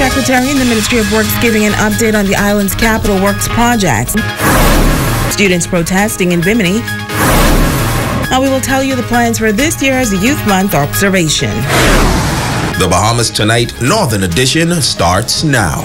Secretary in the Ministry of Works giving an update on the island's capital works projects. Students protesting in Bimini. Now we will tell you the plans for this year's Youth Month observation. The Bahamas Tonight Northern Edition starts now.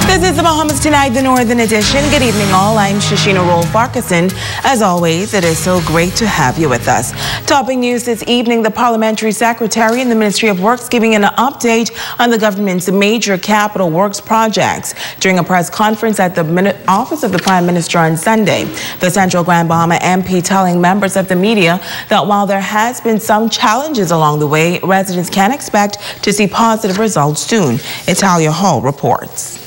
This is the Bahamas Tonight, the Northern Edition. Good evening, all. I'm Shashina Roll-Farquharson. As always, it is so great to have you with us. Topping news this evening, the Parliamentary Secretary in the Ministry of Works giving an update on the government's major capital works projects during a press conference at the office of the Prime Minister on Sunday. The Central Grand Bahama MP telling members of the media that while there has been some challenges along the way, residents can expect to see positive results soon. Italia Hall reports.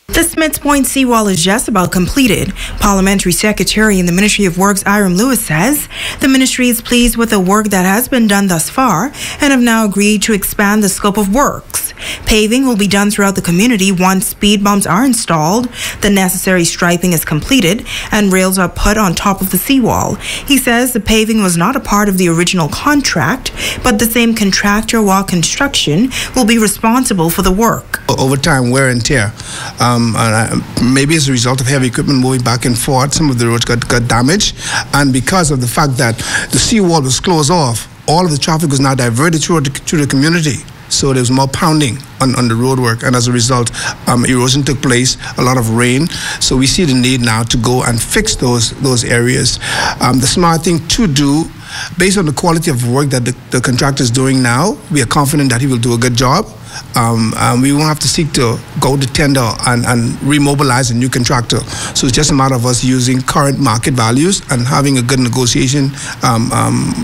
The Smiths Point seawall is just about completed. Parliamentary Secretary in the Ministry of Works, Louise, says the ministry is pleased with the work that has been done thus far and have now agreed to expand the scope of works. Paving will be done throughout the community once speed bumps are installed, the necessary striping is completed, and rails are put on top of the seawall. He says the paving was not a part of the original contract, but the same contractor while construction will be responsible for the work. Over time, wear and tear. Maybe as a result of heavy equipment moving back and forth, some of the roads got damaged, and because of the fact that the seawall was closed off, all of the traffic was now diverted through the community. So there was more pounding on the road work, and as a result, erosion took place, a lot of rain. So we see the need now to go and fix those areas. The smart thing to do, based on the quality of work that the contractor is doing now, we are confident that he will do a good job. We won't have to seek to go to tender and remobilize a new contractor. So it's just a matter of us using current market values and having a good negotiation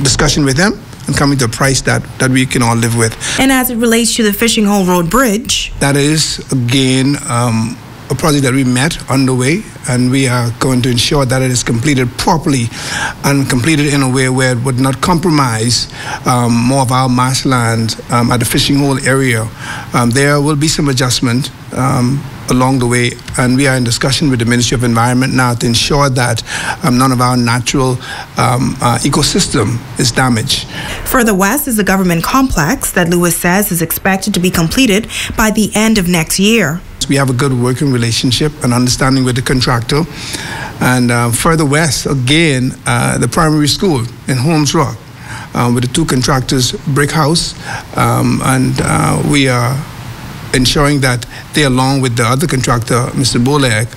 discussion with them and coming to a price that we can all live with. And as it relates to the Fishing Hole Road Bridge, that is, again, a project that we met underway, and we are going to ensure that it is completed properly and completed in a way where it would not compromise more of our marshland at the fishing hole area. There will be some adjustment along the way, and we are in discussion with the Ministry of Environment now to ensure that none of our natural ecosystem is damaged. Further west is the government complex that Louise says is expected to be completed by the end of next year. We have a good working relationship and understanding with the contractor. And further west, again, the primary school in Holmes Rock with the two contractors, Brick House, and we are ensuring that they, along with the other contractor, Mr. Bolek,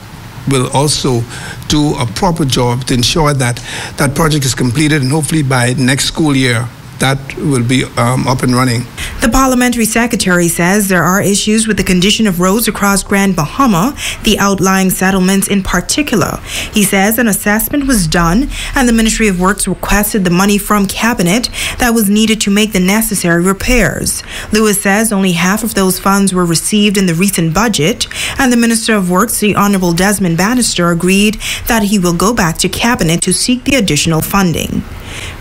will also do a proper job to ensure that that project is completed, and hopefully by next school year, that will be up and running. The Parliamentary Secretary says there are issues with the condition of roads across Grand Bahama, the outlying settlements in particular. He says an assessment was done and the Ministry of Works requested the money from Cabinet that was needed to make the necessary repairs. Louise says only half of those funds were received in the recent budget, and the Minister of Works, the Honourable Desmond Bannister, agreed that he will go back to Cabinet to seek the additional funding.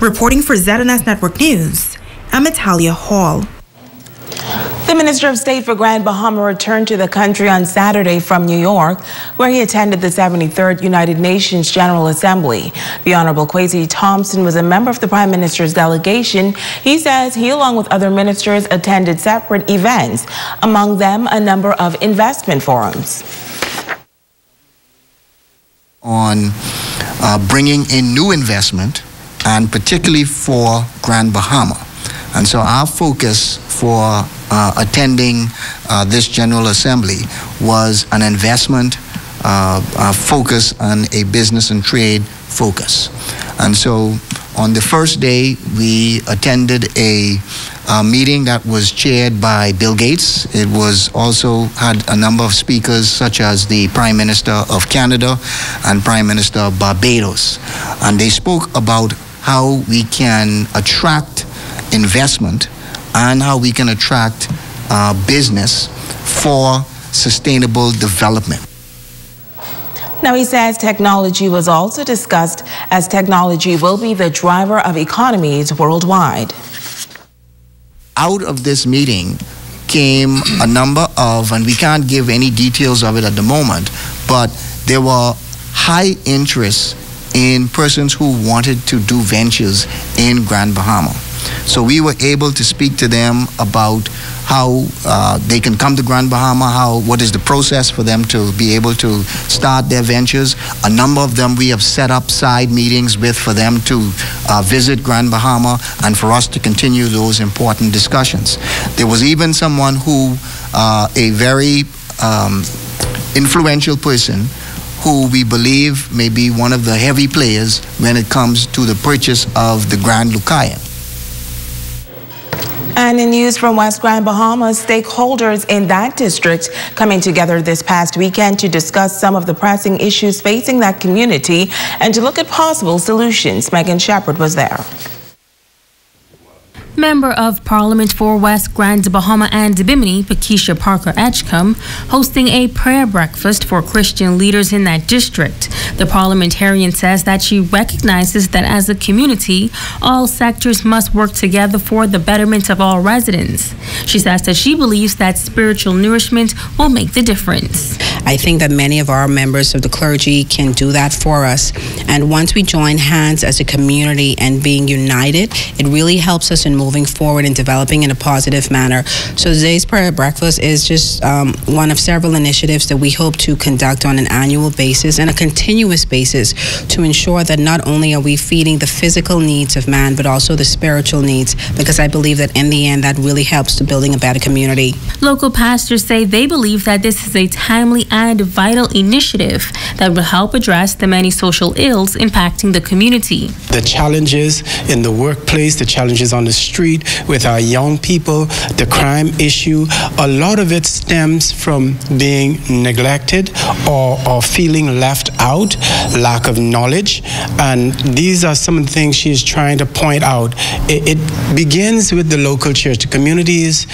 Reporting for ZNS Network News, I'm Italia Hall. The Minister of State for Grand Bahama returned to the country on Saturday from New York, where he attended the 73rd United Nations General Assembly. The Honorable Kwesi Thompson was a member of the Prime Minister's delegation. He says he, along with other ministers, attended separate events, among them a number of investment forums. On bringing in new investment, and particularly for Grand Bahama. And so our focus for attending this General Assembly was an investment focus and a business and trade focus. And so on the first day, we attended a meeting that was chaired by Bill Gates. It was also had a number of speakers such as the Prime Minister of Canada and Prime Minister of Barbados. And they spoke about how we can attract investment and how we can attract business for sustainable development. Now, he says technology was also discussed, as technology will be the driver of economies worldwide. Out of this meeting came a number of, and we can't give any details of it at the moment, but there were high interest in persons who wanted to do ventures in Grand Bahama. So we were able to speak to them about how they can come to Grand Bahama, what is the process for them to be able to start their ventures. A number of them we have set up side meetings with for them to visit Grand Bahama and for us to continue those important discussions. There was even someone who, a very influential person, who we believe may be one of the heavy players when it comes to the purchase of the Grand Lucayan. And in news from West Grand Bahama, stakeholders in that district coming together this past weekend to discuss some of the pressing issues facing that community and to look at possible solutions. Megan Shepherd was there. Member of Parliament for West Grand Bahama and Bimini, Pakeisha Parker Edgecombe, hosting a prayer breakfast for Christian leaders in that district. The parliamentarian says that she recognizes that as a community, all sectors must work together for the betterment of all residents. She says that she believes that spiritual nourishment will make the difference. I think that many of our members of the clergy can do that for us. And once we join hands as a community and being united, it really helps us in moving forward and developing in a positive manner. So today's prayer breakfast is just one of several initiatives that we hope to conduct on an annual basis and a continuous basis to ensure that not only are we feeding the physical needs of man, but also the spiritual needs, because I believe that in the end that really helps to building a better community. Local pastors say they believe that this is a timely and vital initiative that will help address the many social ills impacting the community. The challenges in the workplace, the challenges on the street with our young people, the crime issue, a lot of it stems from being neglected or feeling left out, lack of knowledge. And these are some of the things she is trying to point out. It begins with the local church. The communities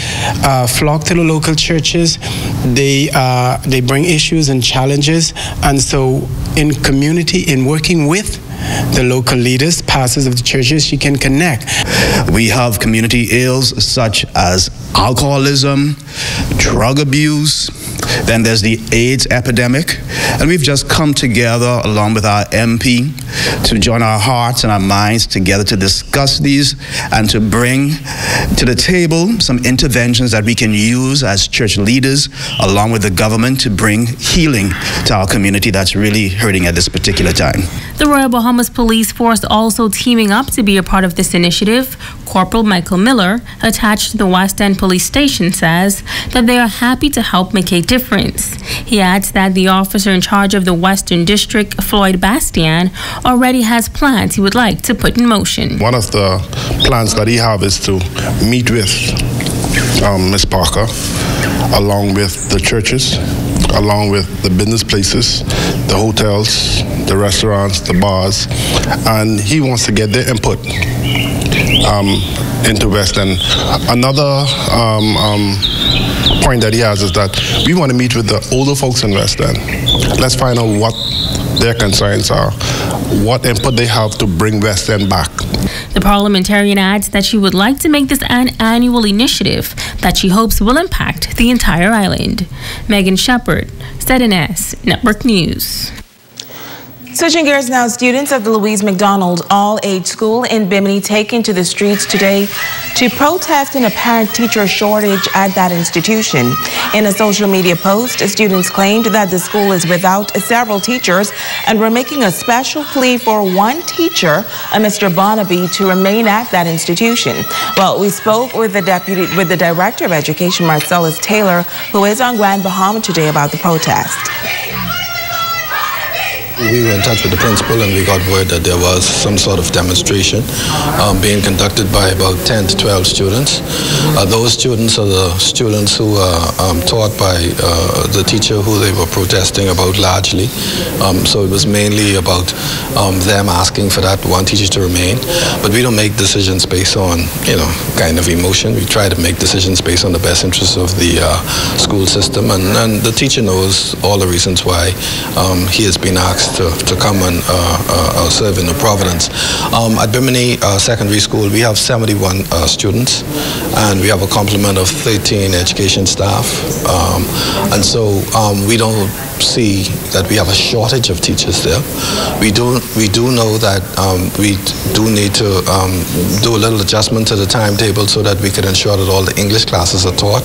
flock to the local churches. They bring issues and challenges. And so in community, in working with the local leaders, pastors of the churches, she can connect. We have community ills such as alcoholism, drug abuse, then there's the AIDS epidemic, and we've just come together along with our MP to join our hearts and our minds together to discuss these and to bring to the table some interventions that we can use as church leaders along with the government to bring healing to our community that's really hurting at this particular time. The Royal Bahamas Police Force also teaming up to be a part of this initiative. Corporal Michael Miller, attached to the West End Police Station, says that they are happy to help make a difference. He adds that the officer in charge of the Western District, Floyd Bastian, already has plans he would like to put in motion. One of the plans that he has is to meet with Ms. Parker, along with the churches, along with the business places, the hotels, the restaurants, the bars, and he wants to get their input into West End. Another point that he has is that we want to meet with the older folks in West End. Let's find out what their concerns are, what input they have to bring West End back. The parliamentarian adds that she would like to make this an annual initiative that she hopes will impact the entire island. Megan Shepherd, ZNS Network News. Switching gears now, students of the Louise MacDonald all-age school in Bimini taken to the streets today to protest an apparent teacher shortage at that institution. In a social media post, students claimed that the school is without several teachers and were making a special plea for one teacher, a Mr. Barnaby, to remain at that institution. Well, we spoke with the Director of Education, Marcellus Taylor, who is on Grand Bahama today about the protest. We were in touch with the principal and we got word that there was some sort of demonstration being conducted by about 10 to 12 students. Those students are the students who are taught by the teacher who they were protesting about largely. So it was mainly about them asking for that one teacher to remain. But we don't make decisions based on, kind of emotion. We try to make decisions based on the best interests of the school system. And the teacher knows all the reasons why he has been asked to come and serve in the Providence. At Bimini Secondary School, we have 71 students, and we have a complement of 13 education staff. And so we don't see that we have a shortage of teachers there. We do know that we do need to do a little adjustment to the timetable so that we can ensure that all the English classes are taught,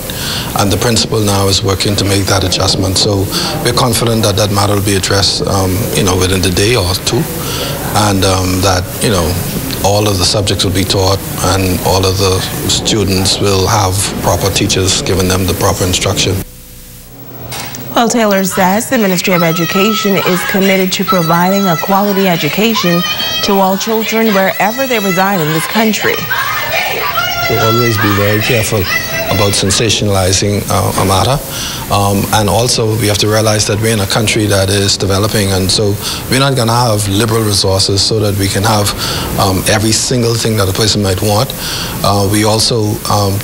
and the principal now is working to make that adjustment. So we're confident that that matter will be addressed, within the day or two, and that all of the subjects will be taught, and all of the students will have proper teachers giving them the proper instruction. Well, Taylor says the Ministry of Education is committed to providing a quality education to all children wherever they reside in this country. We'll always be very careful about sensationalizing a matter, and also we have to realize that we're in a country that is developing, and so we're not going to have liberal resources so that we can have every single thing that a person might want. We also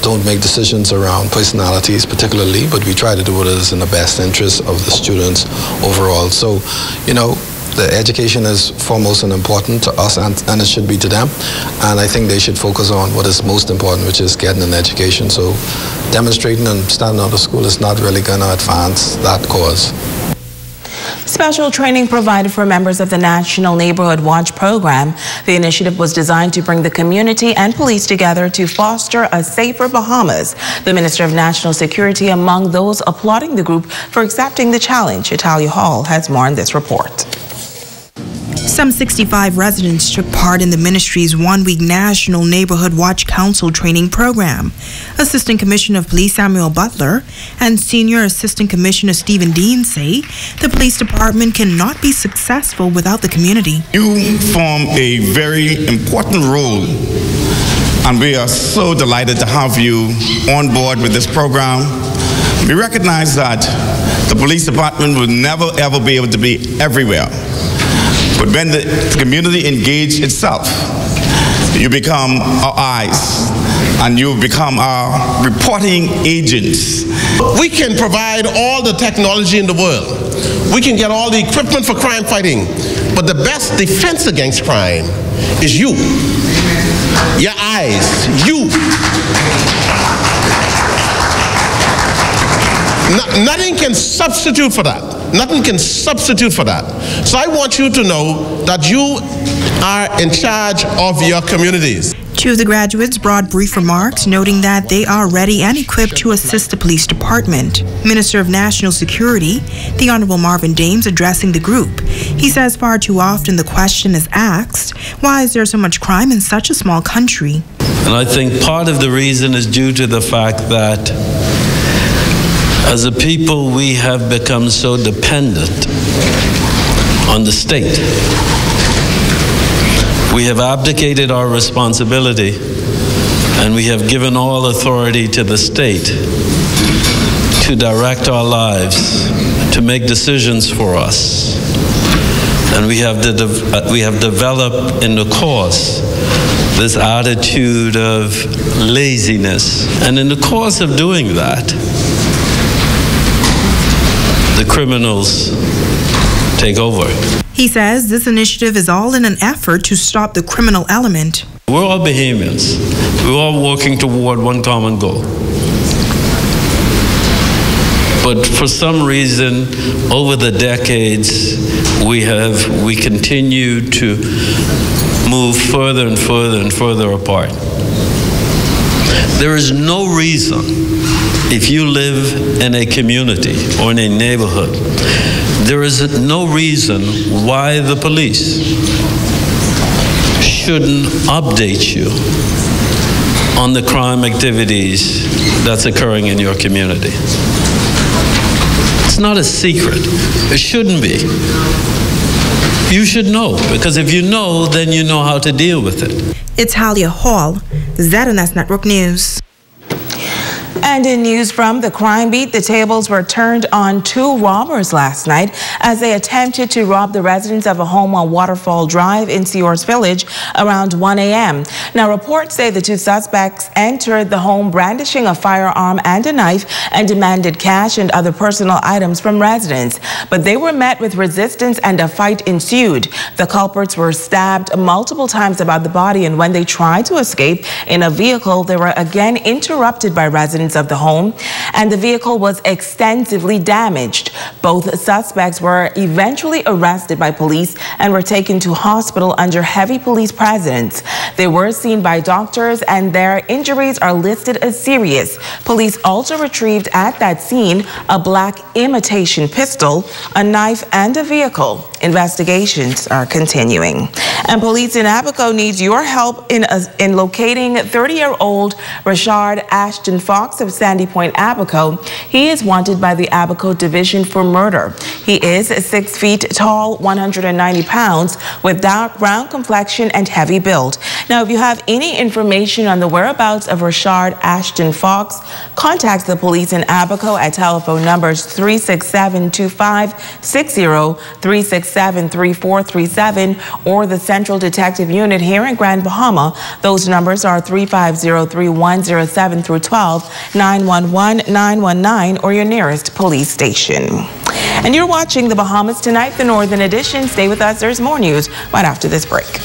don't make decisions around personalities particularly, but we try to do what is in the best interest of the students overall. So, the education is foremost and important to us, and it should be to them. And I think they should focus on what is most important, which is getting an education. So demonstrating and standing out of school is not really going to advance that cause. Special training provided for members of the National Neighborhood Watch program. The initiative was designed to bring the community and police together to foster a safer Bahamas. The Minister of National Security among those applauding the group for accepting the challenge. Italia Hall has more in this report. Some 65 residents took part in the ministry's one-week National Neighborhood Watch Council training program. Assistant Commissioner of Police Samuel Butler and Senior Assistant Commissioner Stephen Dean say the police department cannot be successful without the community. You form a very important role, and we are so delighted to have you on board with this program. We recognize that the police department will never ever be able to be everywhere. But when the community engages itself, you become our eyes and you become our reporting agents. We can provide all the technology in the world. We can get all the equipment for crime fighting. But the best defense against crime is you. Your eyes. You. Nothing can substitute for that. Nothing can substitute for that. So I want you to know that you are in charge of your communities. Two of the graduates brought brief remarks, noting that they are ready and equipped to assist the police department. Minister of National Security, the Honorable Marvin Dames, addressing the group. He says far too often the question is asked, why is there so much crime in such a small country? And I think part of the reason is due to the fact that as a people, we have become so dependent on the state. We have abdicated our responsibility, and we have given all authority to the state to direct our lives, to make decisions for us. And we have developed in the course this attitude of laziness. And in the course of doing that, the criminals take over. He says this initiative is all in an effort to stop the criminal element. We're all Bahamians. We're all working toward one common goal. But for some reason, over the decades, we continue to move further and further and further apart. There is no reason, if you live in a community or in a neighborhood, there is no reason why the police shouldn't update you on the crime activities that's occurring in your community. It's not a secret. It shouldn't be. You should know, because if you know, then you know how to deal with it. It's Halia Hall, ZNS Network News. And in news from the crime beat, the tables were turned on two robbers last night as they attempted to rob the residents of a home on Waterfall Drive in Sears Village around 1 a.m. Now, reports say the two suspects entered the home brandishing a firearm and a knife and demanded cash and other personal items from residents. But they were met with resistance and a fight ensued. The culprits were stabbed multiple times about the body, and when they tried to escape in a vehicle, they were again interrupted by residents of the home, and the vehicle was extensively damaged. Both suspects were eventually arrested by police and were taken to hospital under heavy police presence. They were seen by doctors and their injuries are listed as serious. Police also retrieved at that scene a black imitation pistol, a knife, and a vehicle. Investigations are continuing. And police in Abaco needs your help in locating 30-year-old Rashard Ashton Fox of Sandy Point, Abaco. He is wanted by the Abaco Division for murder. He is 6 feet tall, 190 pounds, with dark brown complexion and heavy build. Now, if you have any information on the whereabouts of Rashard Ashton Fox, contact the police in Abaco at telephone numbers 367-2560, 367-3437, or the Central Detective Unit here in Grand Bahama. Those numbers are 350-3107 through 12, 911-919, or your nearest police station. And you're watching the Bahamas Tonight, the Northern Edition. Stay with us. There's more news right after this break.